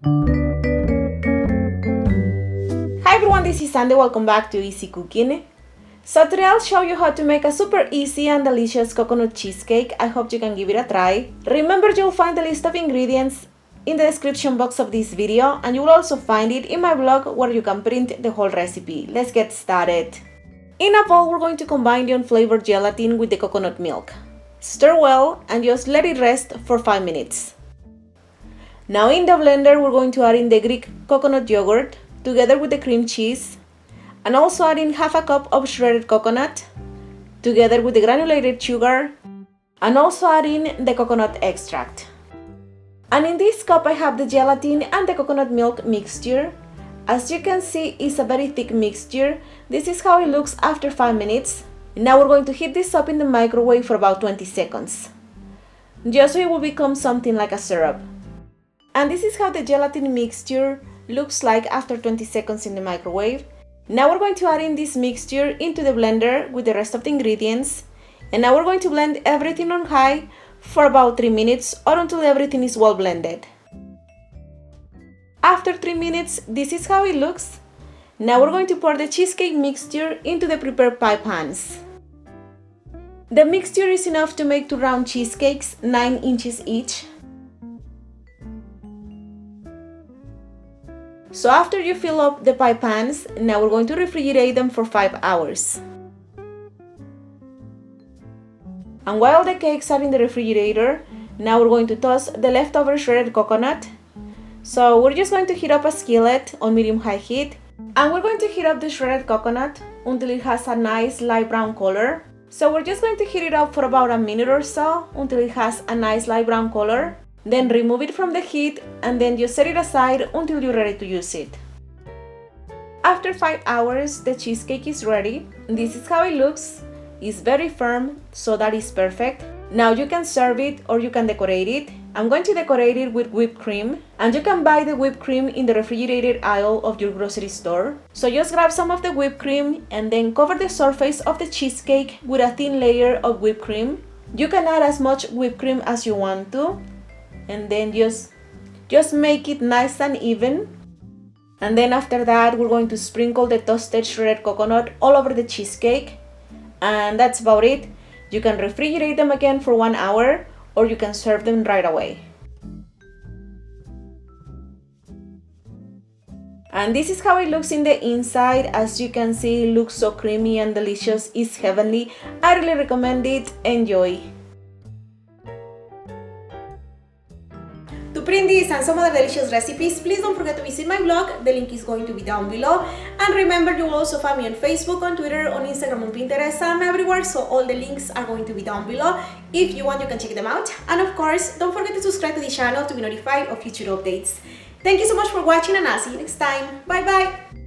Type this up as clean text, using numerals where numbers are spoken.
Hi everyone, this is Sandy. Welcome back to Easy Cooking. So today I'll show you how to make a super easy and delicious coconut cheesecake. I hope you can give it a try. Remember, you'll find the list of ingredients in the description box of this video, and you will also find it in my blog where you can print the whole recipe. Let's get started. In a bowl, we're going to combine the unflavored gelatin with the coconut milk. Stir well and just let it rest for 5 minutes. Now in the blender, we're going to add in the Greek coconut yogurt together with the cream cheese, and also add in half a cup of shredded coconut together with the granulated sugar, and also add in the coconut extract. And in this cup I have the gelatin and the coconut milk mixture. As you can see, it's a very thick mixture. This is how it looks after 5 minutes. Now we're going to heat this up in the microwave for about 20 seconds, just so it will become something like a syrup. And this is how the gelatin mixture looks like after 20 seconds in the microwave. Now we're going to add in this mixture into the blender with the rest of the ingredients, and now we're going to blend everything on high for about 3 minutes or until everything is well blended. After 3 minutes, this is how it looks. Now we're going to pour the cheesecake mixture into the prepared pie pans. The mixture is enough to make 2 round cheesecakes 9 inches each. So after you fill up the pie pans, now we're going to refrigerate them for 5 hours. And while the cakes are in the refrigerator, now we're going to toss the leftover shredded coconut. So we're just going to heat up a skillet on medium-high heat, and we're going to heat up the shredded coconut until it has a nice light brown color. So we're just going to heat it up for about a minute or so until it has a nice light brown color. Then remove it from the heat and then just set it aside until you're ready to use it. After 5 hours, the cheesecake is ready. This is how it looks. It's very firm, so that is perfect. Now you can serve it or you can decorate it. I'm going to decorate it with whipped cream, and you can buy the whipped cream in the refrigerated aisle of your grocery store. So just grab some of the whipped cream and then cover the surface of the cheesecake with a thin layer of whipped cream. You can add as much whipped cream as you want to, and then just make it nice and even. And then after that, we're going to sprinkle the toasted shredded coconut all over the cheesecake, and that's about it. You can refrigerate them again for 1 hour, or you can serve them right away. And this is how it looks in the inside. As you can see, it looks so creamy and delicious. It's heavenly. I really recommend it. Enjoy. To print this and some other delicious recipes, please don't forget to visit my blog. The link is going to be down below. And remember, you will also find me on Facebook, on Twitter, on Instagram, on Pinterest, and everywhere. So all the links are going to be down below. If you want, you can check them out. And of course, don't forget to subscribe to the channel to be notified of future updates. Thank you so much for watching, and I'll see you next time. Bye bye!